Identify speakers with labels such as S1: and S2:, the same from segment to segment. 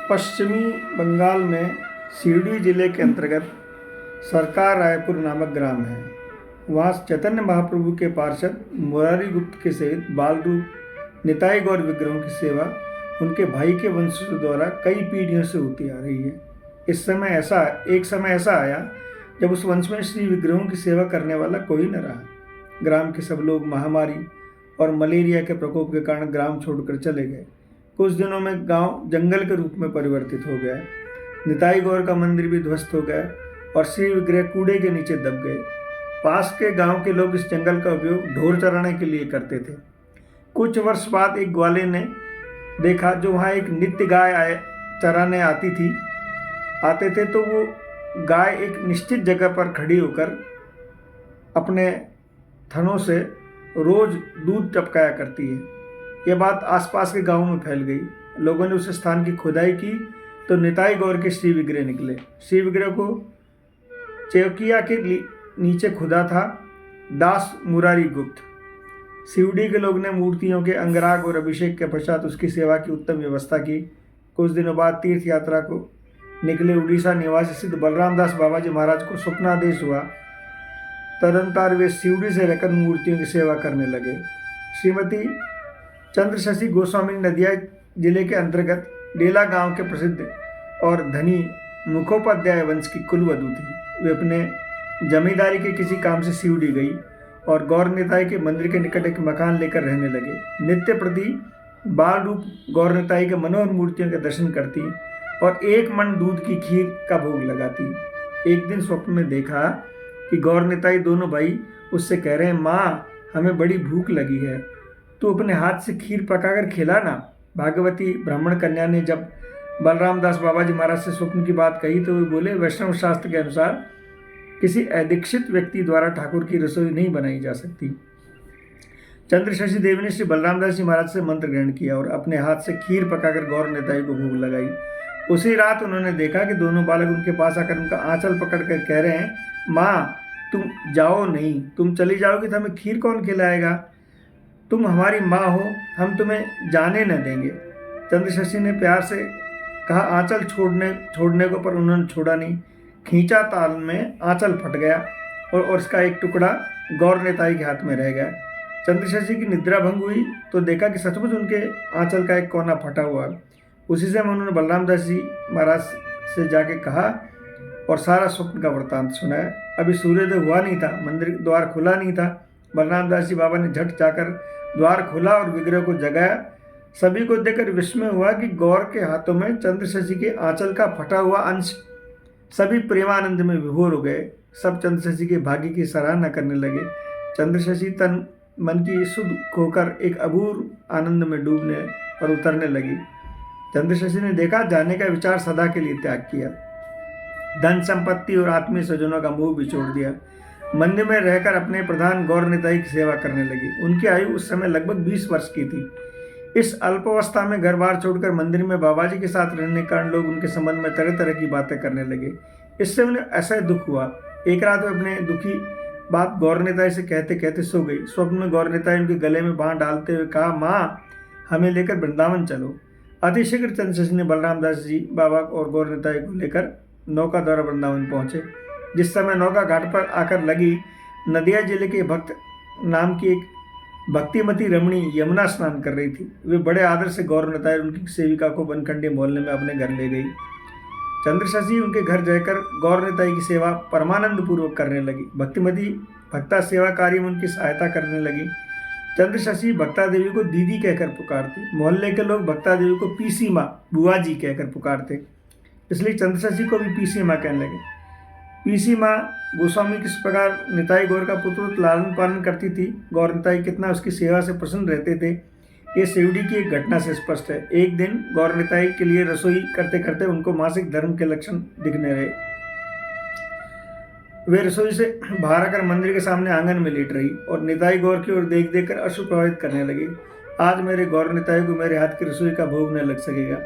S1: पश्चिमी बंगाल में सिवड़ी जिले के अंतर्गत सरकार रायपुर नामक ग्राम है। वहाँ चैतन्य महाप्रभु के पार्षद मुरारी गुप्त के सहित बाल रूप निताई गौर विग्रहों की सेवा उनके भाई के वंशजों द्वारा कई पीढ़ियों से होती आ रही है। एक समय ऐसा आया जब उस वंश में श्री विग्रहों की सेवा करने वाला कोई न रहा। ग्राम के सब लोग महामारी और मलेरिया के प्रकोप के कारण ग्राम छोड़कर चले गए। कुछ दिनों में गांव जंगल के रूप में परिवर्तित हो गया। निताई गौर का मंदिर भी ध्वस्त हो गया और श्री विग्रह कूड़े के नीचे दब गए। पास के गांव के लोग इस जंगल का उपयोग ढोर चराने के लिए करते थे। कुछ वर्ष बाद एक ग्वाले ने देखा जो वहाँ एक नित्य गाय चराने आते थे, तो वो गाय एक निश्चित जगह पर खड़ी होकर अपने थनों से रोज दूध टपकाया करती है। यह बात आसपास के गांवों में फैल गई। लोगों ने उस स्थान की खुदाई की तो निताई गौर के श्री विग्रह निकले। श्री विग्रह को चौकिया के नीचे खुदा था दास मुरारी गुप्त। सिवड़ी के लोग ने मूर्तियों के अंगराग और अभिषेक के पश्चात उसकी सेवा की उत्तम व्यवस्था की। कुछ दिनों बाद तीर्थ यात्रा को निकले उड़ीसा निवासी सिद्ध बलराम दास बाबा जी महाराज को स्वप्नादेश हुआ। तदंतर वे सिवड़ी से रहकर मूर्तियों की सेवा करने लगे। श्रीमती चंद्रशशी गोस्वामी नदिया जिले के अंतर्गत डेला गांव के प्रसिद्ध और धनी मुखोपाध्याय वंश की कुलवधू थी। वे अपने जमींदारी के किसी काम से सिवड़ी गई और गौर निताई के मंदिर के निकट एक मकान लेकर रहने लगे। नित्य प्रति बाल रूप गौर निताई के मनोहर मूर्तियों के दर्शन करती और 1 मन दूध की खीर का भोग लगाती। एक दिन स्वप्न में देखा कि गौर निताई दोनों भाई उससे कह रहे हैं, माँ हमें बड़ी भूख लगी है, तू अपने हाथ से खीर पकाकर खिलाना। भागवती ब्राह्मण कन्या ने जब बलराम दास बाबा जी महाराज से स्वप्न की बात कही तो वे बोले, वैष्णव शास्त्र के अनुसार किसी अदीक्षित व्यक्ति द्वारा ठाकुर की रसोई नहीं बनाई जा सकती। चंद्रशशी देवी ने श्री बलराम दास जी महाराज से मंत्र ग्रहण किया और अपने हाथ से खीर पकाकर गौर निताई को भोग लगाई। उसी रात उन्होंने देखा कि दोनों बालक उनके पास आकर उनका आंचल पकड़कर कह रहे हैं, माँ तुम जाओ नहीं, तुम चली जाओगी तो हमें खीर कौन खिलाएगा? तुम हमारी माँ हो, हम तुम्हें जाने न देंगे। चंद्रशशी ने प्यार से कहा आंचल छोड़ने को, पर उन्होंने छोड़ा नहीं। खींचा ताल में आंचल फट गया और उसका एक टुकड़ा गौर निताई के हाथ में रह गया। चंद्रशशी की निद्रा भंग हुई तो देखा कि सचमुच उनके आंचल का एक कोना फटा हुआ। उसी समय उन्होंने बलराम दास जी महाराज से जाके कहा और सारा स्वप्न का वृत्तांत सुनाया। अभी सूर्योदय हुआ नहीं था, मंदिर द्वार खुला नहीं था। बलराम दास जी बाबा ने झट जाकर द्वार खोला और विग्रह को जगाया। सभी को देखकर विस्मय हुआ कि गौर के हाथों में चंद्रशशी के आंचल का फटा हुआ अंश। सभी प्रेमानंद में विभोर हो गए। सब चंद्रशशी के भाग्य की सराहना करने लगे। चंद्रशशी तन मन की शुद्ध होकर एक अपूर्व आनंद में डूबने और उतरने लगी। चंद्रशशी ने देखा जाने का विचार सदा के लिए त्याग किया। धन संपत्ति और आत्मीय स्वजनों का मोह भी छोड़ दिया। मंदिर में रहकर अपने प्रधान गौर निताई की सेवा करने लगी। उनकी आयु उस समय लगभग 20 वर्ष की थी। इस अल्पावस्था में घर बार छोड़कर मंदिर में बाबा जी के साथ रहने के कारण लोग उनके संबंध में तरह तरह की बातें करने लगे। इससे उन्हें ऐसा दुख हुआ। एक रात वे अपने दुखी बात गौर निताई से कहते कहते सो गई। स्वप्न में गौर निताई उनके गले में बाँह डालते हुए कहा, माँ हमें लेकर वृंदावन चलो। अतिशीघ्र चंद्रशशी ने बलराम दास जी बाबा और गौर निताई को लेकर नौका द्वारा वृंदावन पहुँचे। जिस समय नौका घाट पर आकर लगी, नदिया जिले के भक्त नाम की एक भक्तिमती रमणी यमुना स्नान कर रही थी। वे बड़े आदर से गौर निताई उनकी सेविका को बनखंडी मोहल्ले में अपने घर ले गई। चंद्रशशी उनके घर जाकर गौर निताई की सेवा परमानंद पूर्वक करने लगी। भक्तिमती भक्ता सेवा कार्य में उनकी सहायता करने लगी। चंद्रशशी भक्ता देवी को दीदी कहकर पुकारती। मोहल्ले के लोग भक्ता देवी को पीसी माँ, बुआ जी कहकर पुकारते, इसलिए चंद्रशशी को भी पीसी माँ कहने लगे। पीसी माँ गोस्वामी किस प्रकार निताई गौर का पुत्र लालन पालन करती थी, गौर निताई कितना उसकी सेवा से प्रसन्न रहते थे, ये सिवड़ी की एक घटना से स्पष्ट है। एक दिन गौर निताई के लिए रसोई करते करते उनको मासिक धर्म के लक्षण दिखने रहे। वे रसोई से बाहर आकर मंदिर के सामने आंगन में लेट रही और निताई गौर की ओर देख देख कर अश्रु प्रभावित करने लगी। आज मेरे गौर निताई को मेरे हाथ की रसोई का भोग न लग सकेगा।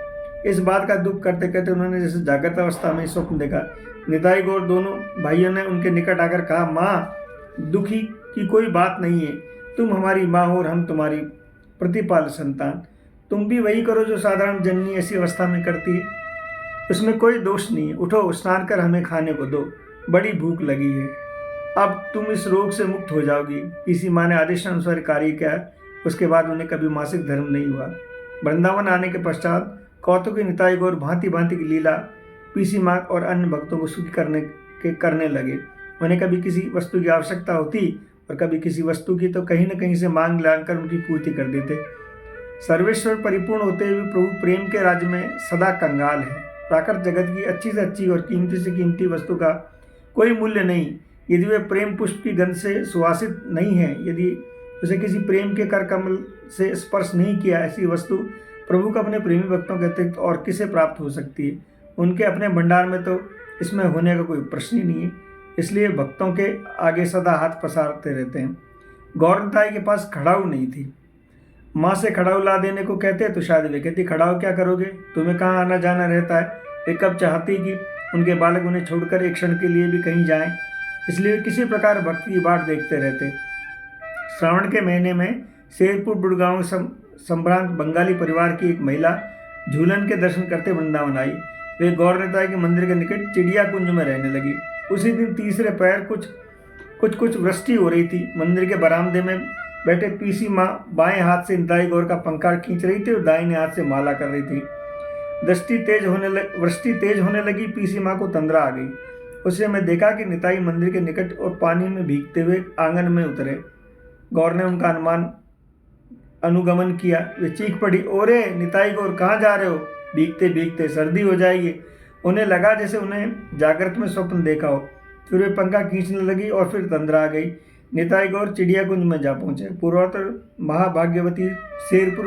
S1: इस बात का दुख करते करते उन्होंने जैसे जागृत अवस्था में स्वप्न देखा। निताई गौर दोनों भाइयों ने उनके निकट आकर कहा, माँ दुखी की कोई बात नहीं है, तुम हमारी माँ हो और हम तुम्हारी प्रतिपाल संतान। तुम भी वही करो जो साधारण जननी ऐसी अवस्था में करती है। उसमें कोई दोष नहीं है। उठो, स्नान कर हमें खाने को दो, बड़ी भूख लगी है। अब तुम इस रोग से मुक्त हो जाओगी। पीसी माँ ने आदेशानुसार कार्य किया। उसके बाद उन्हें कभी मासिक धर्म नहीं हुआ। वृंदावन आने के पश्चात कौतुकी निताई गौर भांति भांति की लीला पीसी माँ और अन्य भक्तों को सुखी करने लगे। उन्हें कभी किसी वस्तु की आवश्यकता होती और कभी किसी वस्तु की, तो कहीं न कहीं से मांग लाकर उनकी पूर्ति कर देते। सर्वेश्वर परिपूर्ण होते हुए प्रभु प्रेम के राज्य में सदा कंगाल है। प्राकृत जगत की अच्छी से अच्छी और कीमती से कीमती वस्तु का कोई मूल्य नहीं यदि वे प्रेम पुष्प की गंध से सुवासित नहीं है, यदि उसे किसी प्रेम के कर कमल से स्पर्श नहीं किया। ऐसी वस्तु प्रभु को अपने प्रेमी भक्तों के अतिरिक्त और किसे प्राप्त हो सकती है। उनके अपने भंडार में तो इसमें होने का कोई प्रश्न ही नहीं है। इसलिए भक्तों के आगे सदा हाथ पसारते रहते हैं। गौरताई के पास खड़ाऊ नहीं थी। माँ से खड़ाऊ ला देने को कहते तो शायद वे कहती, खड़ाऊ क्या करोगे, तुम्हें कहाँ आना जाना रहता है। वे कब चाहती कि उनके बालक उन्हें छोड़कर एक क्षण के लिए भी कहीं जाएं। इसलिए वे किसी प्रकार भक्ति की बाट देखते रहते। श्रावण के महीने में शेरपुर बुड़गांव संभ्रांत बंगाली परिवार की एक महिला झूलन के दर्शन करते वृंदावन आई। वे गौरताई के मंदिर के निकट चिड़िया कुंज में रहने लगी। उसी दिन तीसरे पैर कुछ वृष्टि हो रही थी। मंदिर के बरामदे में बैठे पीसी माँ बाएं हाथ से निताई गौर का पंखा खींच रही थी और दाहिने हाथ से माला कर रही थी। वृष्टि तेज होने लगी। पीसी माँ को तंद्रा आ गई। उसे मैं देखा कि निताई मंदिर के निकट और पानी में भीगते हुए आंगन में उतरे। गौर ने उनका अनुगमन किया। वे चीख पड़ी, ओरे निताई गौर, कहाँ जा रहे हो, भीगते भीगते सर्दी हो जाएगी। उन्हें लगा जैसे उन्हें जागृत में स्वप्न देखा हो। फिर वे पंखा खींचने लगी और फिर तंद्रा आ गई। निताई गौर चिड़िया कुंज में जा पहुंचे। पूर्वोत्तर महाभाग्यवती शेरपुर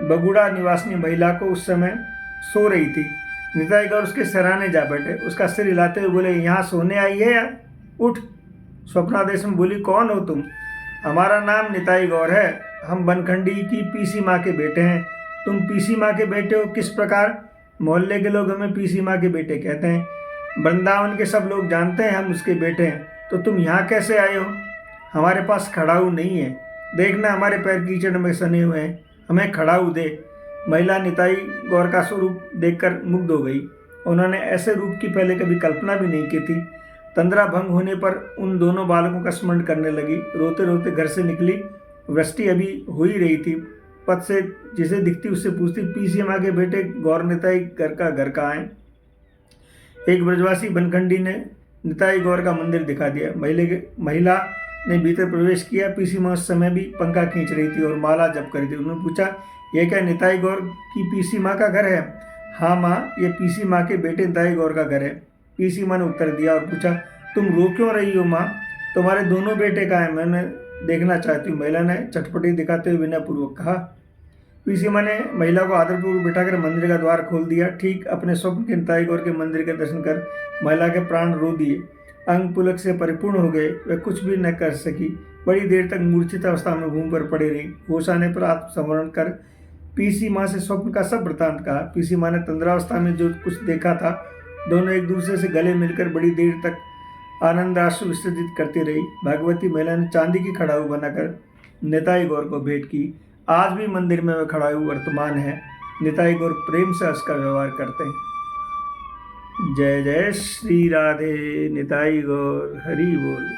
S1: बगुड़ा निवासिनी महिला को उस समय सो रही थी। निताई गौर उसके सराहने जा बैठे। उसका सिर हिलाते हुए बोले, यहाँ सोने आई है या उठ। स्वप्नादेश में बोली, कौन हो तुम। हमारा नाम निताई गौर है। हम बनखंडी की पीसी माँ के बेटे हैं। तुम पीसी माँ के बेटे हो, किस प्रकार। मोहल्ले के लोग हमें पीसी माँ के बेटे कहते हैं। वृंदावन के सब लोग जानते हैं हम उसके बेटे हैं। तो तुम यहाँ कैसे आए हो। हमारे पास खड़ाऊ नहीं है। देखना हमारे पैर कीचड़ में सने हुए हैं, हमें खड़ाऊ दे। महिला निताई गौर का स्वरूप देखकर मुग्ध हो गई। उन्होंने ऐसे रूप की पहले कभी कल्पना भी नहीं की थी। तंद्रा भंग होने पर उन दोनों बालकों का स्मरण करने लगी। रोते रोते घर से निकली। वृष्टि अभी हो ही रही थी। पथ से जिसे दिखती उससे पूछती, पीसी माँ के बेटे गौर निताई घर कहाँ है। एक ब्रजवासी बनखंडी ने निताई गौर का मंदिर दिखा दिया। महिला ने भीतर प्रवेश किया। पीसी माँ उस समय भी पंखा खींच रही थी और माला जप कर रही थी। उन्होंने पूछा, यह क्या निताई गौर की पीसी माँ का घर है। हाँ माँ, ये पीसी माँ के बेटे निताई गौर का घर है। पीसी माँ ने उत्तर दिया और पूछा, तुम रो क्यों रही हो माँ, तुम्हारे दोनों बेटे कहाँ हैं, मैंने देखना चाहती हूँ। महिला ने चटपटी दिखाते हुए विनयपूर्वक कहा। पीसी माँ ने महिला को आदरपूर्वक बिठाकर मंदिर का द्वार खोल दिया। ठीक अपने स्वप्न के निताई गौर के मंदिर के दर्शन कर महिला के प्राण रो दिए। अंग पुलक से परिपूर्ण हो गए। वह कुछ भी न कर सकी। बड़ी देर तक मूर्छित अवस्था में भूमि पर पड़ी रही। होश आने पर आत्मसंवरण कर पीसी माँ से स्वप्न का सब वृतांत कहा। पीसी माँ ने तंद्रावस्था में जो कुछ देखा था, दोनों एक दूसरे से गले मिलकर बड़ी देर तक आनंद आंसू विसर्जित करती रही। भागवती महिला ने चांदी की खड़ाऊ बनाकर निताई गौर को भेंट की। आज भी मंदिर में वह खड़ाऊ वर्तमान है। निताई गौर प्रेम से उसका व्यवहार करते हैं। जय जय श्री राधे निताई गौर, हरि बोल।